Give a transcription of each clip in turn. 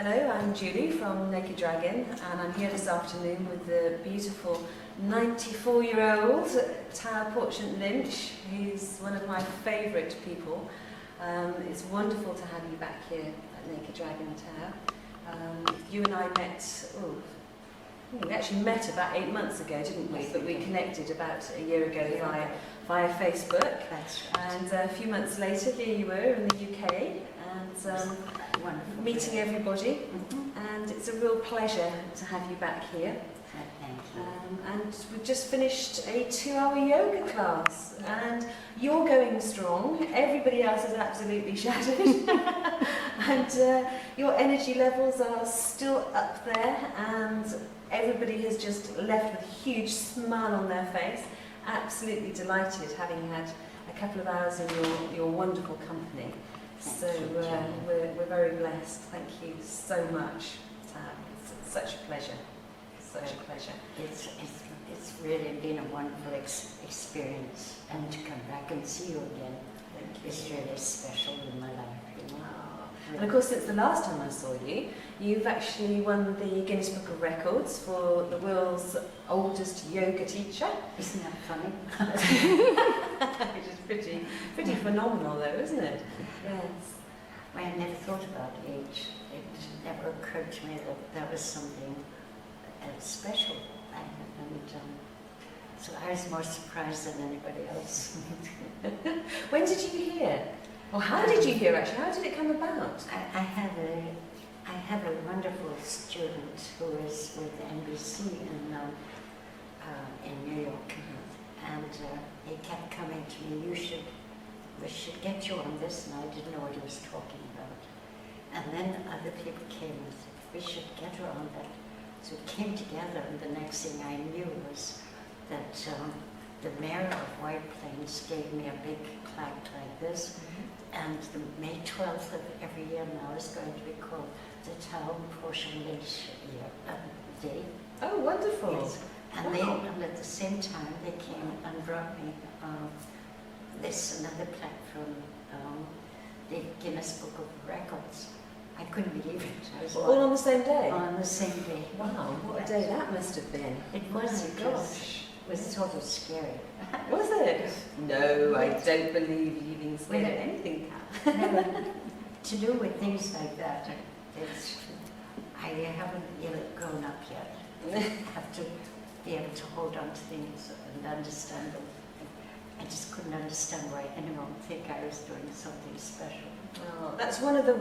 Hello, I'm Julie from Naked Dragon, and I'm here this afternoon with the beautiful 94-year-old Tao Porchon-Lynch, who's one of my favourite people. It's wonderful to have you back here at Naked Dragon, Tao. You and I met, we actually met about 8 months ago, didn't we? But we connected about a year ago via Facebook. That's right. And a few months later, here you were in the UK, and meeting everybody. And it's a real pleasure to have you back here. Thank you. And we've just finished a 2-hour yoga class, and you're going strong. Everybody else is absolutely shattered, and your energy levels are still up there, and everybody has just left with a huge smile on their face. Absolutely delighted, having had a couple of hours in your wonderful company. So we're very blessed. Thank you so much, Tao. It's such a pleasure. Such a pleasure. It's really been a wonderful experience, and to come back and see you again is really special in my life. You know? And of course, since the last time I saw you, you've actually won the Guinness Book of Records for the world's oldest yoga teacher. Isn't that funny? Which is pretty phenomenal, though, isn't it? Yes. Well, I never thought about age. It never occurred to me that that was something special. So I was more surprised than anybody else. When did you hear? Or how did you hear, actually? How did it come about? I have a wonderful student who is with NBC in New York, and he kept coming to me, we should get you on this, and I didn't know what he was talking about. And then other people came and said, we should get her on that. So it came together, and the next thing I knew was that the mayor of White Plains gave me a big plaque like this, and the May 12th of every year now is going to be called the Tao PorchonLynch Day. Oh, wonderful. Yes. And and at the same time, they came and brought me another plaque from the Guinness Book of Records. I couldn't believe it. I was all on the same day? On the same day. Wow, what a day that must have been. It was. Oh my gosh. It was sort of scary. Was it? No, I don't believe you being scared of anything. To do with things like that, I haven't yet grown up yet. I have to be able to hold on to things and understand them. I just couldn't understand why anyone would think I was doing something special. Oh, that's one of the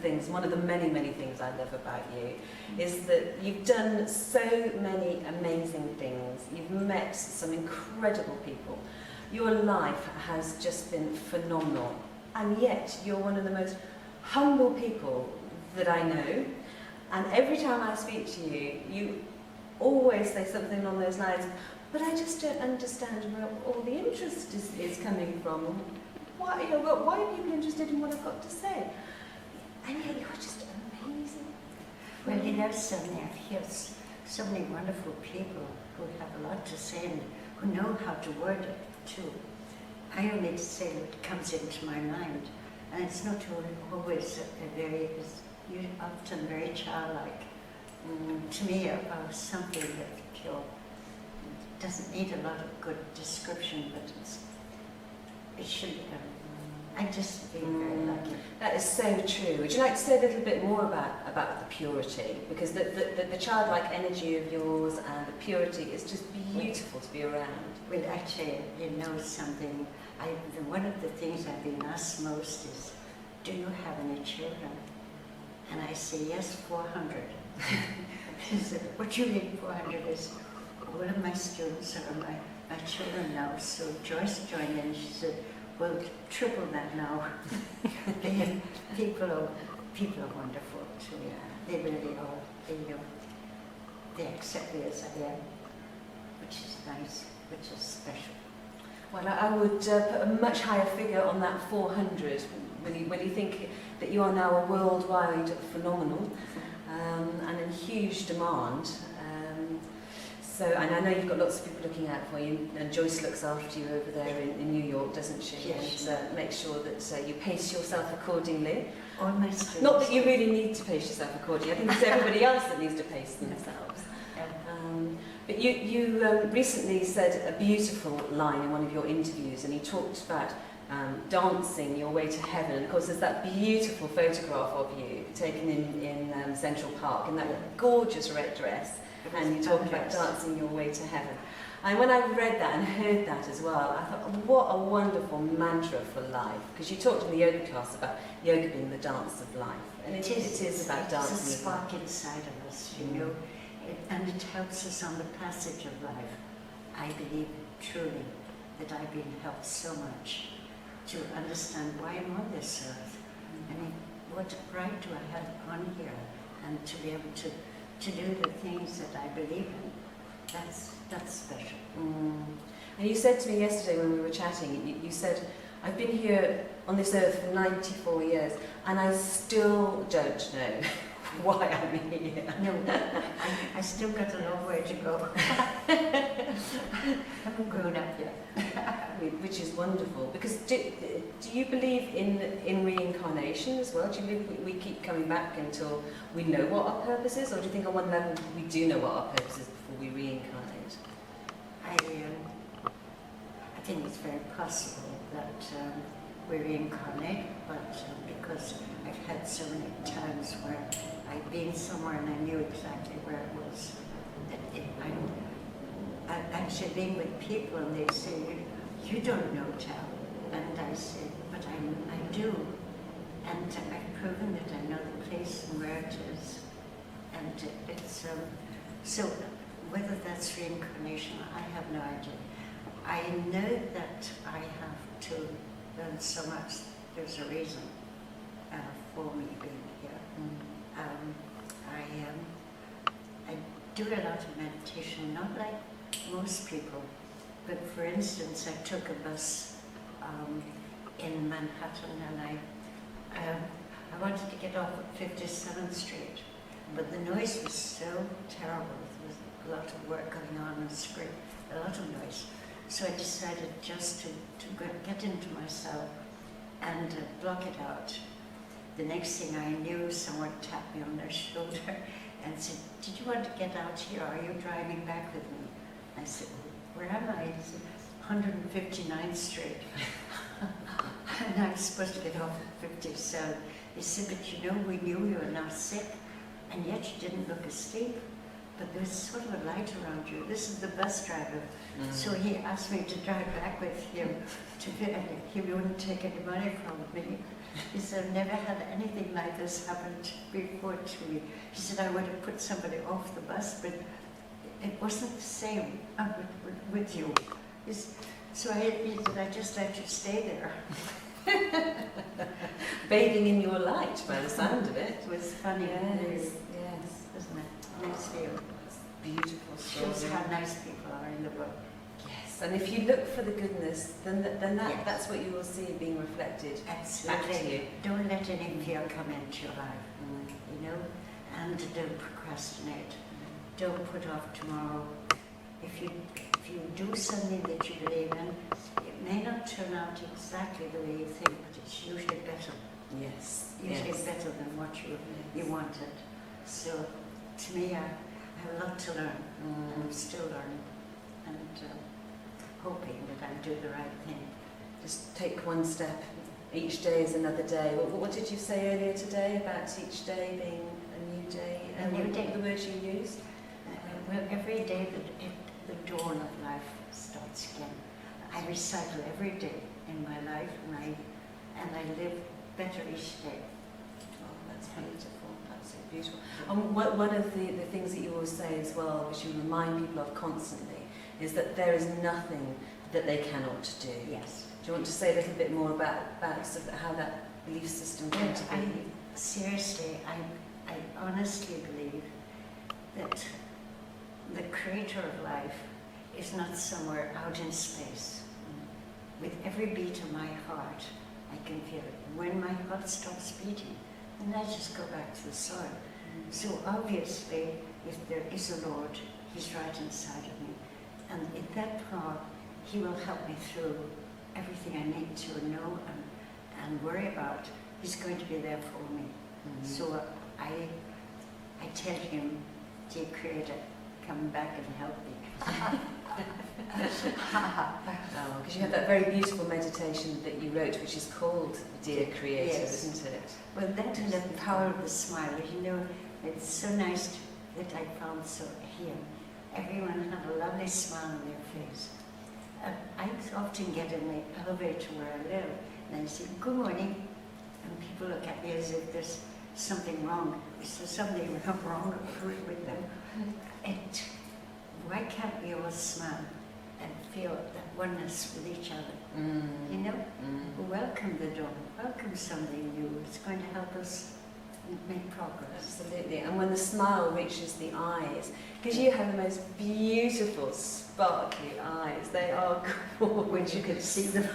things, one of the many things I love about you, is that you've done so many amazing things. You've met some incredible people. Your life has just been phenomenal, and yet you're one of the most humble people that I know. And every time I speak to you, you always say something along those lines, but I just don't understand where all the interest is coming from. Why are people interested in what I've got to say? And yet you're just amazing. Well, you know, suddenly I hear so many wonderful people who have a lot to say and who know how to word it too. I only say what comes into my mind, and it's not always often very childlike. To me, something that doesn't need a lot of good description, but it should. I just feel very lucky. That is so true. Would you like to say a little bit more about the purity? Because the childlike energy of yours and the purity is just beautiful to be around. Well, actually, you know something. One of the things I've been asked most is, do you have any children? And I say, yes, 400. She said, what do you mean 400 is? One of my students are my children now. So Joyce joined in, she said, well, triple that now. People are wonderful too. They really are. They accept me as I am, which is nice, which is special. Well, I would put a much higher figure on that 400 when you think that you are now a worldwide phenomenon and in huge demand. So, and I know you've got lots of people looking out for you, and Joyce looks after you over there in New York, doesn't she? Yes. And make sure that you pace yourself accordingly. All my students. Not that you really need to pace yourself accordingly. I think it's everybody else that needs to pace themselves. But you recently said a beautiful line in one of your interviews, and you talked about dancing your way to heaven. And of course, there's that beautiful photograph of you taken in Central Park in that gorgeous red dress, and you talk about dancing your way to heaven. And when I read that and heard that as well, I thought, what a wonderful mantra for life. Because you talked in the yoga class about yoga being the dance of life. And it is about dancing. It's a spark inside of us, you know. And it helps us on the passage of life. I believe truly that I've been helped so much to understand why I'm on this earth. I mean, what right do I have on here? And to be able to do the things that I believe in, that's special. And you said to me yesterday when we were chatting, you said, I've been here on this earth for 94 years and I still don't know why I'm here. No, I still got a long way to go. I haven't grown up yet. Which is wonderful, because do you believe in reincarnation as well? Do you believe we keep coming back until we know what our purpose is, or do you think on one level we do know what our purpose is before we reincarnate? I think it's very possible that we reincarnate, but because I've had so many times where I've been somewhere and I knew exactly where it was. I've actually been with people and they say, you don't know Tao. And I say, but I do. And I've proven that I know the place and where it is. And it's, so whether that's reincarnation, I have no idea. I know that I have to learn so much. There's a reason for me being here. I do a lot of meditation, not like most people, but for instance, I took a bus in Manhattan and I wanted to get off at 57th Street, but the noise was so terrible. There was a lot of work going on in the script, a lot of noise. So I decided just to get into myself and block it out. The next thing I knew, someone tapped me on their shoulder and said, did you want to get out here? Are you driving back with me? I said, where am I? He said, 159th Street. And I was supposed to get off at 57. He said, but you know, we knew you were not sick, and yet you didn't look asleep. But there's sort of a light around you. This is the bus driver. So he asked me to drive back with him. He wouldn't take any money from me. He said, I've never had anything like this happen before to me. He said, I would have put somebody off the bus, but it wasn't the same with you. So he said, I just let you stay there. Bathing in your light, by the sound of it. It was funny. Yes, Isn't it? Nice view. Beautiful story. Shows how nice people are in the world. Yes, and if you look for the goodness, then Yes. that's what you will see being reflected Absolutely. back to you. Don't let any fear come into your life, you know, and don't procrastinate. Don't put off tomorrow. If you do something that you believe in, it may not turn out exactly the way you think, but it's usually better. Yes. Usually yes. better than what you wanted. So, to me, I have a lot to learn, and I'm still learning, and hoping that I do the right thing. Just take one step. Each day is another day. What did you say earlier today about each day being a new day? A new day. What were the words you used? Well, every day the dawn of life starts again. I recycle every day in my life, and I live better each day. Oh, that's beautiful. That's so beautiful. And one of the things that you always say as well, which you remind people of constantly, is that there is nothing that they cannot do. Yes. Do you want to say a little bit more about sort of how that belief system came to be? Seriously, I honestly believe that the creator of life is not somewhere out in space. With every beat of my heart, I can feel it. When my heart stops beating, then I just go back to the soil. So obviously, if there is a Lord, He's right inside of me. And in that power, He will help me through everything I need to know and worry about. He's going to be there for me. So I tell Him, dear Creator, come back and help me. Because you have that very beautiful meditation that you wrote, which is called Dear Creator, Yes. isn't it? Well, that and the power of the smile. You know, it's so nice that I found so here. Everyone had a lovely smile on their face. I often get in the elevator where I live, and I say, good morning, and people look at me as if there's something wrong. Is there something wrong with them? Why can't we all smile and feel that oneness with each other? You know? Welcome the dawn, welcome something new. It's going to help us make progress. Absolutely. And when the smile reaches the eyes, because you have the most beautiful, sparkly eyes. They are gorgeous. When you can see them.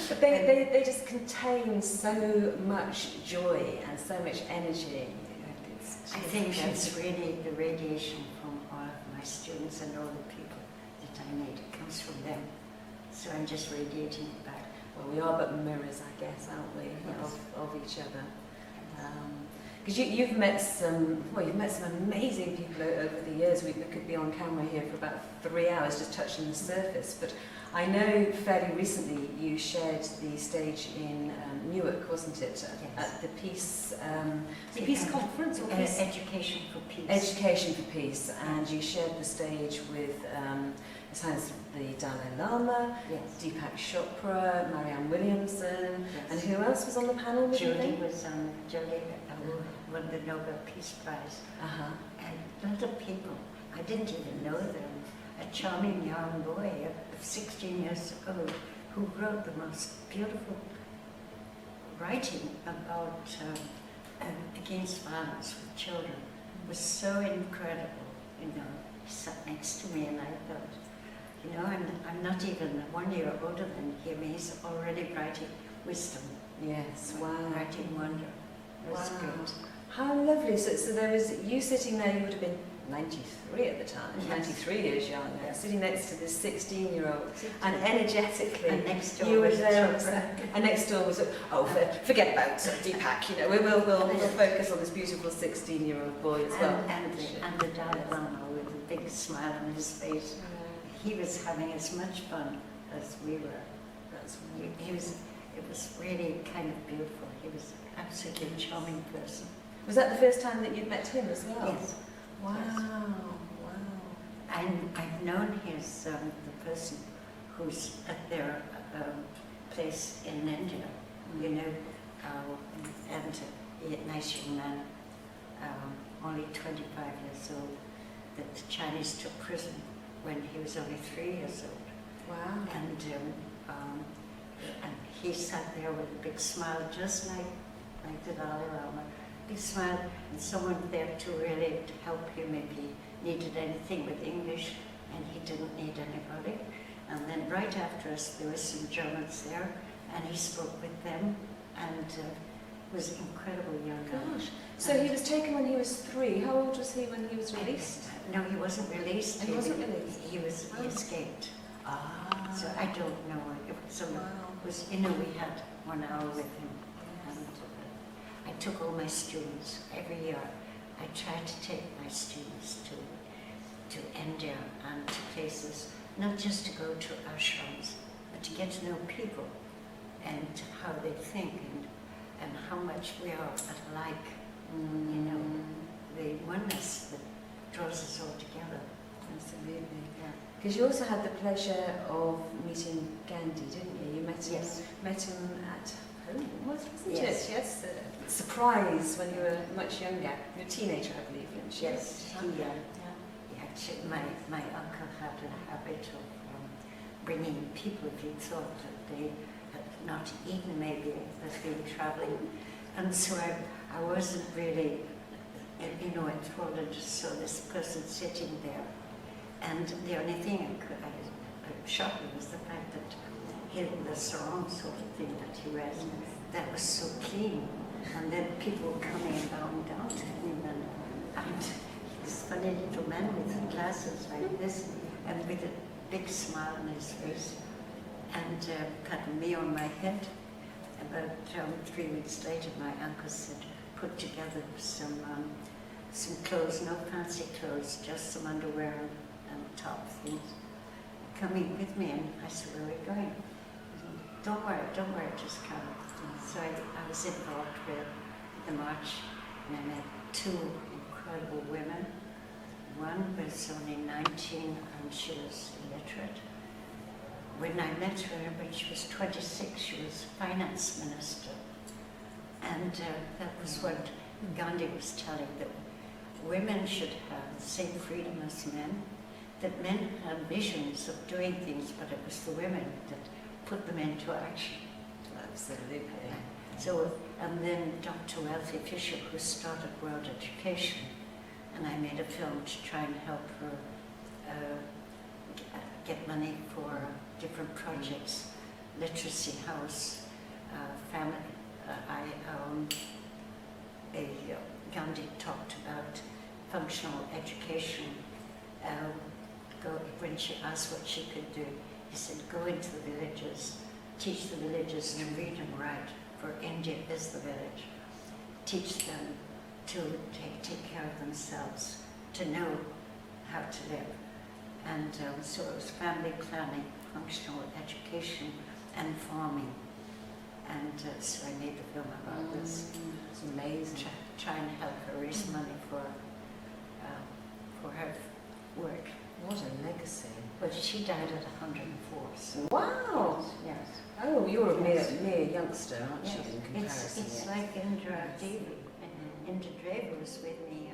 But they just contain so much joy and so much energy. I think that's really the radiation from all of my students and all the people that I meet. It comes from them. So I'm just radiating it back. Well, we are but mirrors, I guess, aren't we, Yes. of each other. Because you've met some amazing people over the years. We could be on camera here for about 3 hours just touching the surface. But I know fairly recently you shared the stage in Newark, wasn't it? Yes. At the Peace Conference or Peace? Education for Peace. Education for Peace, and you shared the stage with His Highness the Dalai Lama, Yes. Deepak Chopra, Marianne Williamson, Yes. and who else was on the panel with you Julie then? was on. Julie won the Nobel Peace Prize. Uh-huh. And a lot of people, I didn't even know them. A charming young boy of 16 years old who wrote the most beautiful writing about against violence with children. It was so incredible, you know. He sat next to me and I thought, you know, I'm not even 1 year older than him. He's already writing wisdom. Yes, wow. Writing wonder. It was Wow. great. How lovely. So there was you sitting there, you would have been 93 at the time, Yes. 93 years younger, Yes. sitting next to this 16-year-old, and energetically, And next door you were was there, Chopra. and next door was, forget about Deepak, you know, we'll focus on this beautiful 16-year-old boy as well. And the Dalai Lama with a big smile on his face. He was having as much fun as we were. That's It was really kind of beautiful. He was absolutely a charming person. Was that the first time that you'd met him as well? Yes. Wow, Yes. wow. I've known his the person who's at their place in India, you know, and a nice young man, only 25 years old, that the Chinese took prison when he was only 3 years old. Wow. And he sat there with a big smile, just like the Dalai Lama. Big smile, and someone there to really help him if he needed anything with English, and he didn't need anybody. And then right after us, there were some Germans there, and he spoke with them, and was incredible young guy. Gosh. So he was taken when he was 3. How old was he when he was released? No, he wasn't released. He wasn't released? He escaped. Ah. So I don't know. You know, we had 1 hour with him. And I took all my students every year. I tried to take my students to India and to places, not just to go to ashrams, but to get to know people and how they think and how much we are alike. You know, the oneness that draws us all together. Absolutely. Yeah. Because you also had the pleasure of meeting Gandhi, didn't you? You met him, Yes. met him at home, wasn't Yes. it? Yes. Surprise when you were much younger. You were a teenager, I believe, weren't you? Yes, actually, my uncle had a habit of bringing people if he thought that they had not eaten maybe, as been traveling. And so I wasn't really, you know, enthralled. I just saw this person sitting there. And the only thing I shocked me was the fact that the sarong sort of thing that he wears, that was so clean. And then people were coming and bowing down to him, and his funny little man with glasses like this and with a big smile on his face, and patted me on my head. About 3 weeks later, my uncle said, put together some clothes, no fancy clothes, just some underwear and top things, coming with me. And I said, where are we going? Don't worry, just come. So I was involved with the march, and I met 2 incredible women. One was only 19 and she was illiterate. When I met her, when she was 26, she was finance minister. And that was what Gandhi was telling, that women should have the same freedom as men, that men had visions of doing things, but it was the women that put them into action. Absolutely. So, and then Dr. Wealthy Fisher, who started World Education, and I made a film to try and help her get money for different projects, literacy house, family. Gandhi talked about functional education. When she asked what she could do, he said, go into the villages, teach the villagers to read and write, for India is the village. Teach them to take care of themselves, to know how to live. And so it was family planning, functional education, and farming. And so I made the film about this. It's amazing. Try and help her raise money for her work. What a legacy. But she died at 104. So Wow! yes. Oh, you're a Yes. mere youngster, aren't Yes. you, in comparison? It's yes. like Indra Devi. Indra Devi was with me